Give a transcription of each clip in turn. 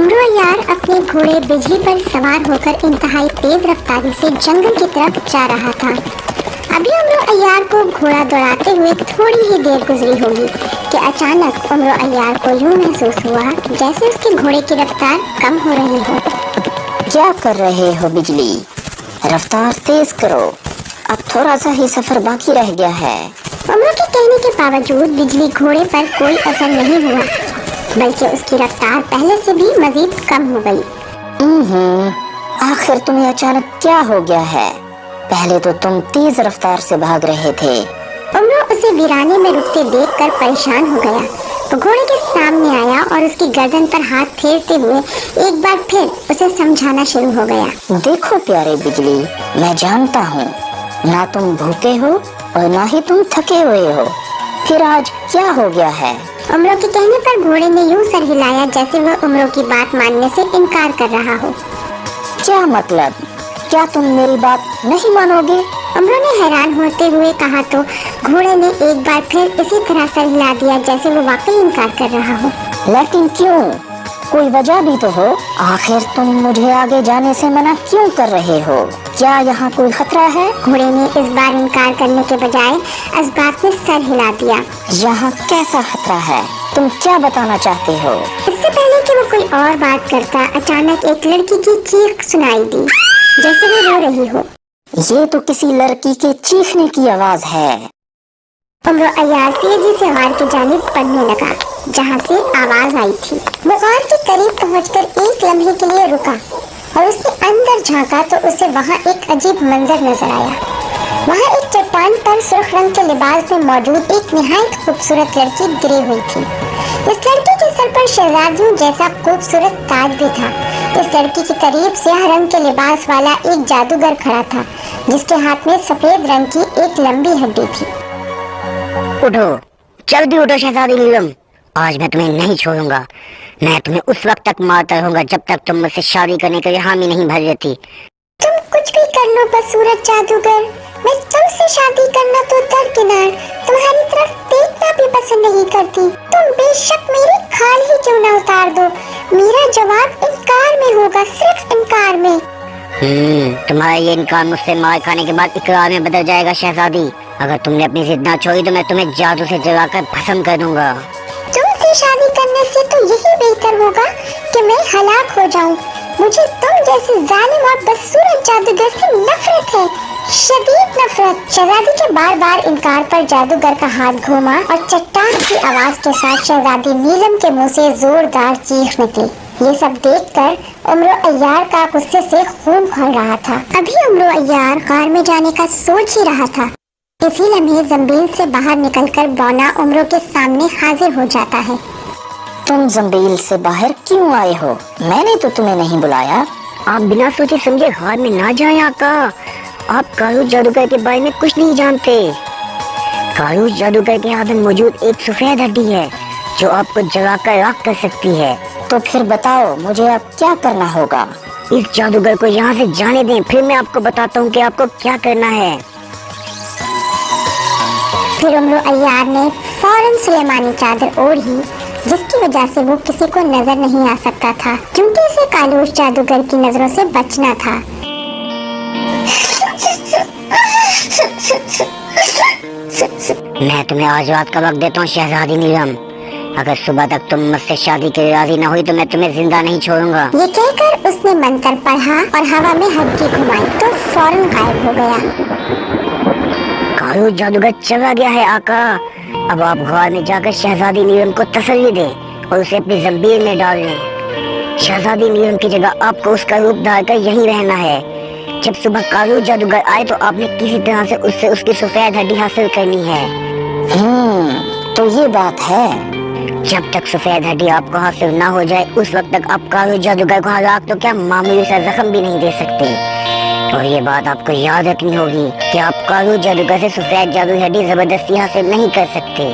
अमरो अय्यार अपने घोड़े बिजली पर सवार होकर इंतहाई तेज रफ्तारी से जंगल की तरफ जा रहा था। अभी अमरो अय्यार को घोड़ा दौड़ाते हुए थोड़ी ही देर गुजरी होगी कि अचानक अमरो अय्यार को यूं महसूस हुआ जैसे उसके घोड़े की रफ्तार कम हो रही हो। क्या कर रहे हो बिजली? रफ्तार तेज करो, अब थोड़ा सा ही सफर बाकी रह गया है। अमरो के कहने के बावजूद बिजली घोड़े पर कोई असर नहीं हुआ, बल्कि उसकी रफ्तार पहले से भी मजीद कम हो गई। आखिर तुम्हें अचानक क्या हो गया है? पहले तो तुम तेज रफ्तार से भाग रहे थे। अमरो उसे वीराने में रुकते देखकर परेशान हो गया। वो घोड़े के सामने आया और उसकी गर्दन पर हाथ फेरते हुए एक बार फिर उसे समझाना शुरू हो गया। देखो प्यारे बिजली, मैं जानता हूँ ना तुम भूखे हो और ना ही तुम थके हुए हो, फिर आज क्या हो गया है? अमरो के कहने पर घोड़े ने यूं सर हिलाया जैसे वह अमरो की बात मानने से इनकार कर रहा हो। क्या मतलब? क्या तुम मेरी बात नहीं मानोगे? अमरो ने हैरान होते हुए कहा तो घोड़े ने एक बार फिर इसी तरह सर हिला दिया जैसे वो वाकई इनकार कर रहा हो। लेकिन क्यों? कोई वजह भी तो हो। आखिर तुम मुझे आगे जाने से मना क्यों कर रहे हो? क्या यहाँ कोई खतरा है? घोड़े ने इस बार इनकार करने के बजाय इस बात में सर हिला दिया। यहाँ कैसा खतरा है? तुम क्या बताना चाहते हो? इससे पहले कि वो कोई और बात करता, अचानक एक लड़की की चीख सुनाई दी जैसे वो रो रही हो। ये तो किसी लड़की के चीखने की आवाज है। अमरो अय्यार तेजी से गार की जानिब बढ़ने लगा जहाँ से आवाज आई थी। वो गार के करीब पहुंचकर एक लम्हे के लिए रुका और उसने अंदर झांका तो उसे वहाँ एक अजीब मंजर नजर आया। वहाँ एक चट्टान पर सुर्ख रंग के लिबास में मौजूद एक निहायत खूबसूरत लड़की गिरी हुई थी। इस लड़की के सर पर शहजादियों जैसा खूबसूरत ताज भी था। इस लड़की के करीब स्याह रंग के लिबास वाला एक जादूगर खड़ा था जिसके हाथ में सफेद रंग की एक लंबी हड्डी थी। उठो, जल्दी उठो शहजादी नीलम, आज मैं तुम्हें नहीं छोड़ूंगा। मैं तुम्हें उस वक्त तक मारता रहूंगा जब तक तुम मुझसे शादी करने के लिए हामी नहीं भर देती। तुम कुछ भी कर लो बदसूरत जादूगर, मैं तुमसे शादी करना तो दरकिनार तुम्हारी तरफ देखना भी पसंद नहीं करती। तुम बेशक मेरी खाल ही क्यों ना उतार दो, मेरा जवाब इनकार में होगा, सिर्फ इनकार में। तुम्हारा ये इनकार मुझसे मार खाने के बाद इकरार में बदल जाएगा शहजादी। अगर तुमने अपनी जिद ना छोड़ी तो मैं तुम्हें जादू से जलाकर भस्म कर दूंगा। तुमसे शादी करने से तो यही बेहतर होगा कि मैं हलाक हो जाऊं। मुझे तुम जैसे जालिम और बदसूरत जादूगर से नफरत है, शदीद नफरत। शहजादी के बार बार इनकार पर जादूगर का हाथ घूमा और चट्टान की आवाज के साथ शहजादी नीलम के मुंह से जोरदार चीख निकली। ये सब देखकर अमरो अय्यार का गुस्से से खून खौल रहा था। अभी अमरो अय्यार गार में जाने का सोच ही रहा था, इसी लम्हे जंबील से बाहर निकलकर बौना अमरो के सामने हाजिर हो जाता है। तुम जंबील से बाहर क्यों आए हो? मैंने तो तुम्हें नहीं बुलाया। आप बिना सोचे समझे गार में ना जाएं आका। आप कारू जादूगर के बारे में कुछ नहीं जानते। कारू जादूगर के हाथ में मौजूद एक सफेद हड्डी है जो आपको जलाकर राख कर सकती है। तो फिर बताओ मुझे अब क्या करना होगा? इस जादूगर को यहाँ से जाने दें, फिर मैं आपको बताता हूँ कि आपको क्या करना है। फिर अमरो अय्यार ने फौरन सुलेमानी चादर ओढ़ी जिसकी वजह से वो किसी को नजर नहीं आ सकता था, क्योंकि इसे कालूश जादूगर की नजरों से बचना था। मैं तुम्हें आज रात का वक्त देता हूँ शहजादी नीलम। अगर सुबह तक तुम मुझसे शादी के लिए राजी न हुई तो मैं तुम्हें जिंदा नहीं छोड़ूंगा। ये कहकर उसने मंत्र पढ़ा और हवा में हड्डी घुमाई तो फौरन गायब हो गया। कालू जादूगर चला गया है आका। अब आप घर में जाकर शहजादी नीलम को तसल्ली दें और उसे अपनी जंबीर में डाल लें। शहजादी नीलम की जगह आपको उसका रूप धारकर यहीं रहना है। जब सुबह कालू जादूगर आए तो आपने किसी तरह से उससे उसकी सफेद हड्डी हासिल करनी है। तो ये बात है। जब तक सफेद हड्डी आपको हासिल ना हो जाए उस वक्त तक आप कालू जादूगर को हलाक तो क्या मामूली सा जख्म भी नहीं दे सकते। और ये बात आपको याद रखनी होगी कि आप कालू जादूगर से सफेद जादू हड्डी जबरदस्ती हासिल नहीं कर सकते।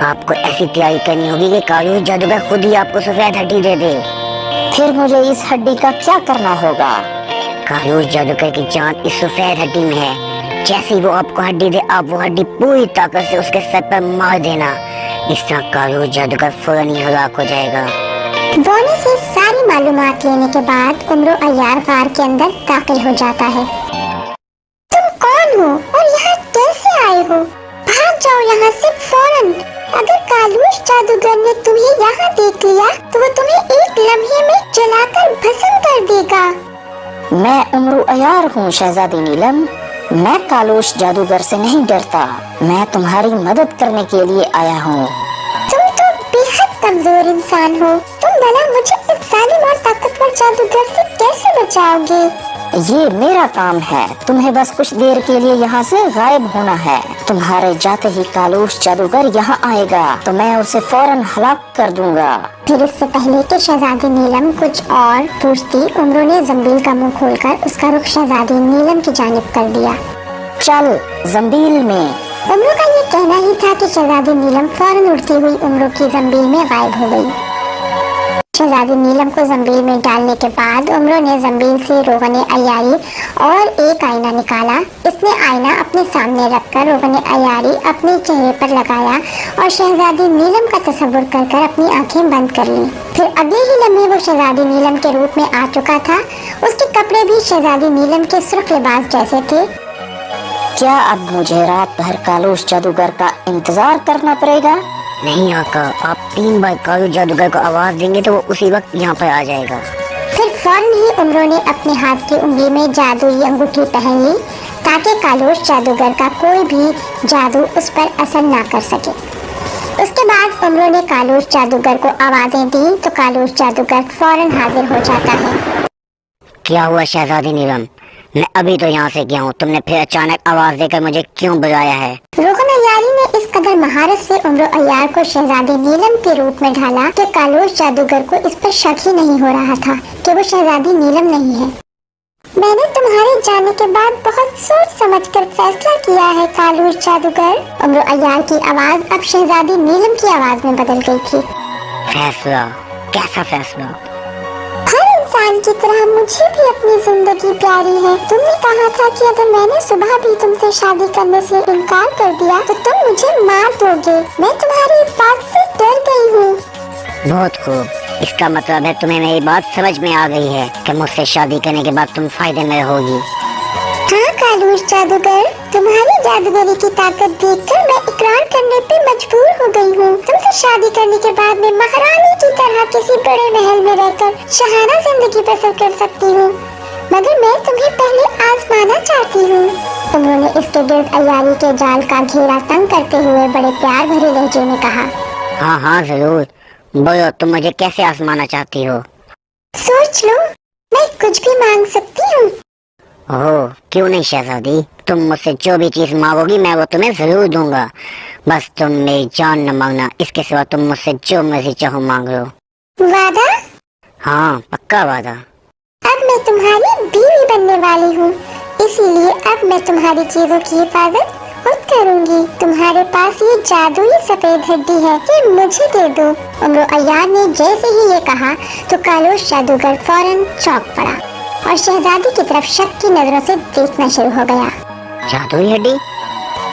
आपको ऐसी तैयारी करनी होगी कि कालू जादूगर खुद ही आपको सफेद हड्डी दे दे। फिर मुझे इस हड्डी का क्या करना होगा? कालू जादूगर की जान इस सफेद हड्डी में है। जैसे ही वो आपको हड्डी दे आप वो हड्डी पूरी ताकत से उसके सर पर मार देना। इस तरह कालू जादूगर फौरन ही हलाक हो जाएगा। बोने से सारी मालूमात लेने के बाद उम्र अय्यार गार के अंदर दाखिल हो जाता है। तुम कौन हो और यहाँ कैसे आए हो? भाग जाओ यहाँ से फौरन। अगर कालूश जादूगर ने तुम्हें यहाँ देख लिया तो वो तुम्हें एक लम्हे में जलाकर भस्म कर देगा। मैं उम्र अयार हूँ शहजादी नीलम। मैं कालूश जादूगर से नहीं डरता। मैं तुम्हारी मदद करने के लिए आया हूँ। तुम तो बेहद कमजोर इंसान हो। तुम भला मुझे इस जालिम और ताकतवर जादूगर से कैसे बचाओगे? ये मेरा काम है। तुम्हें बस कुछ देर के लिए यहाँ से गायब होना है। तुम्हारे जाते ही कालूश जादूगर यहाँ आएगा तो मैं उसे फौरन हलाक कर दूंगा। फिर इससे पहले कि शहजादी नीलम कुछ और पूछती, उम्र ने जंबील का मुंह खोलकर उसका रुख शहजादी नीलम की जानिब कर दिया। चल जंबील में। उम्र का ये कहना ही था कि शहजादी नीलम फौरन उड़ती हुई उम्र की जंबील में गायब हो गई। शहजादी नीलम को जंबील में डालने के बाद उम्र ने जंबील से रोगने अयारी और एक आईना निकाला। इसने आईना अपने सामने रखकर रोगने अयारी अपने चेहरे पर लगाया और शहजादी नीलम का तस्वुर कर अपनी आंखें बंद कर ली। फिर अगले ही लम्हे वो शहजादी नीलम के रूप में आ चुका था। उसके कपड़े भी शहजादी नीलम के सुर्ख लिबास जैसे थे। क्या अब मुझे रात भर कालूश जादूगर का इंतजार करना पड़ेगा? नहीं आका, आप 3 बार कालूश जादूगर को आवाज देंगे तो वो उसी वक्त यहाँ पर आ जाएगा। फिर फौरन ही उम्र ने अपने हाथ की उंगली में जादुई अंगूठी पहन ली ताकि कालूश जादूगर का कोई भी जादू उस पर असर ना कर सके। उसके बाद उम्र ने कालूश जादूगर को आवाजें दी तो कालूश जादूगर फौरन हाजिर हो जाता है। क्या हुआ शहजादी नीलम? मैं अभी तो यहाँ से गया हूँ, तुमने फिर अचानक आवाज देकर मुझे क्यों बुलाया है? रोगन अय्यारी ने इस कदर महारत से उम्र अय्यार को शहजादी नीलम के रूप में ढाला कि कालूश जादूगर को इस पर शक ही नहीं हो रहा था कि वो शहजादी नीलम नहीं है। मैंने तुम्हारे जाने के बाद बहुत सोच समझकर फैसला किया है कालूश जादूगर। उम्र अय्यार की आवाज अब शहजादी नीलम की आवाज में बदल गई थी। फैसला? कैसा फैसला? हर इंसान की तरह मुझे भी अपनी जिंदगी प्यारी है। तुमने कहा था कि अगर मैंने सुबह भी तुमसे शादी करने से इनकार कर दिया तो तुम मुझे मार दोगे। मैं तुम्हारी इस बात से डर गई हूँ। बहुत खूब, इसका मतलब है तुम्हें मेरी बात समझ में आ गई है कि मुझसे शादी करने के बाद तुम फायदे में रहोगी। हाँ कालूश जादूगर, तुम्हारी जादूगरी की ताकत देखकर मैं इकरार करने पे मजबूर हो गई हूँ। तुमसे शादी करने के बाद मैं महारानी की तरह किसी बड़े महल में रहकर शहाना जिंदगी बसर कर सकती हूँ, मगर मैं तुम्हें पहले आजमाना चाहती हूँ। उन्होंने इसके गिर्द अय्यारी के जाल का घेरा तंग करते हुए बड़े प्यार भरे लहजे में कहा। हाँ हाँ जरूर, बोलो तुम मुझे कैसे आजमाना चाहती हो? सोच लो, मैं कुछ भी मांग सकती हूँ। ओह क्यों नहीं शहजादी, तुम मुझसे जो भी चीज मांगोगी मैं वो तुम्हें जरूर दूंगा। बस तुम मेरी जान न मांगना, इसके सिवा तुम मुझसे जो मर्जी चाहो मांग लो। वादा? हाँ पक्का वादा। अब मैं तुम्हारी बीवी बनने वाली हूँ, इसीलिए अब मैं तुम्हारी चीजों की हिफाजत खुद करूँगी। तुम्हारे पास ये जादुई सफेद हड्डी है, ये मुझे दे दो। उम्र अय्यार ने जैसे ही ये कहा तो कालूश जादूगर फौरन चौंक पड़ा और शहजादी की तरफ शक की नजरों से देखना शुरू हो गया। जादुई हड्डी?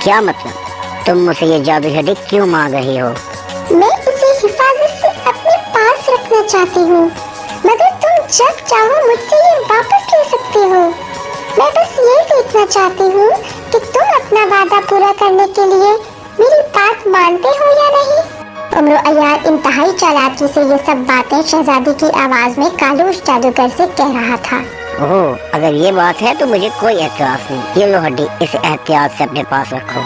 क्या मतलब? तुम मुझसे ये जादुई हड्डी क्यों मांग रही हो? मैं इसे हिफाजत से अपने पास रखना चाहती हूँ, मगर तुम जब चाहो मुझसे ये वापस ले सकते हो। मैं बस ये देखना चाहती हूँ कि तुम अपना वादा पूरा करने के लिए मेरी बात मानते हो या नहीं। उम्र अय्यार इंतहाई चालाकी से ये सब बातें शहजादी की आवाज में कालूश जादूगर से कह रहा था। ओह अगर ये बात है तो मुझे कोई एतराज नहीं। ये लो हड्डी, इसे एहतियात से अपने पास रखो।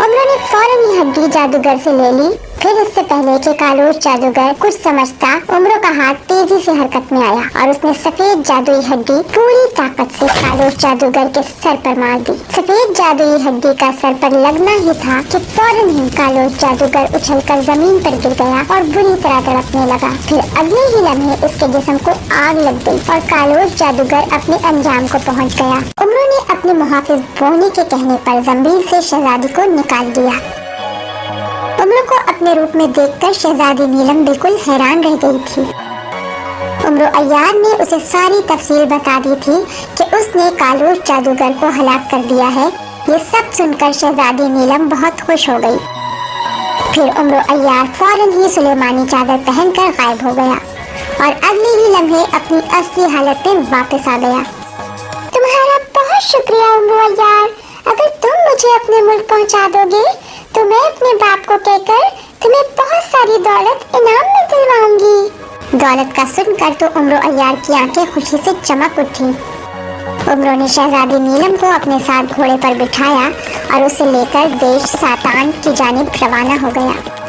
उम्र ने फौरन ही हड्डी जादूगर से ले ली। फिर इससे पहले कि कालूश जादूगर कुछ समझता, उम्र का हाथ तेजी से हरकत में आया और उसने सफेद जादुई हड्डी पूरी ताकत से कालूश जादूगर के सर पर मार दी। सफेद जादुई हड्डी का सर पर लगना ही था कि फौरन ही कालूश जादूगर उछलकर जमीन पर गिर गया और बुरी तरह तड़पने लगा। फिर अगले ही लम्हे उसके जिस्म को आग लग गई और कालूश जादूगर अपने अंजाम को पहुँच गया। उम्र ने अपने मुहाफिज बोनी के कहने पर जंबील से शहजादी को निकाल दिया। उम्र को अपने रूप में देखकर शहजादी नीलम बिल्कुल हैरान रह गई थी। उम्र अय्यार ने उसे सारी तफसील बता दी थी कि उसने कालूश जादूगर को हलाक कर दिया है। ये सब सुनकर शहजादी नीलम बहुत खुश हो गई। फिर उम्र अय्यार फौरन ही सुलेमानी चादर पहनकर गायब हो गया और अगले ही लम्हे अपनी असली हालत में वापस आ गया। तुम्हारा बहुत शुक्रिया उम्रो यार, अगर तुम मुझे अपने मुल्क पहुंचा दोगे तो मैं अपने बाप को कहकर तुम्हें बहुत सारी दौलत इनाम में दिलवाऊंगी। दौलत का सुनकर तो उम्रो अय्यार की आंखें खुशी से चमक उठी। उम्रो ने शहजादी नीलम को अपने साथ घोड़े पर बिठाया और उसे लेकर देश सातान की जानिब रवाना हो गया।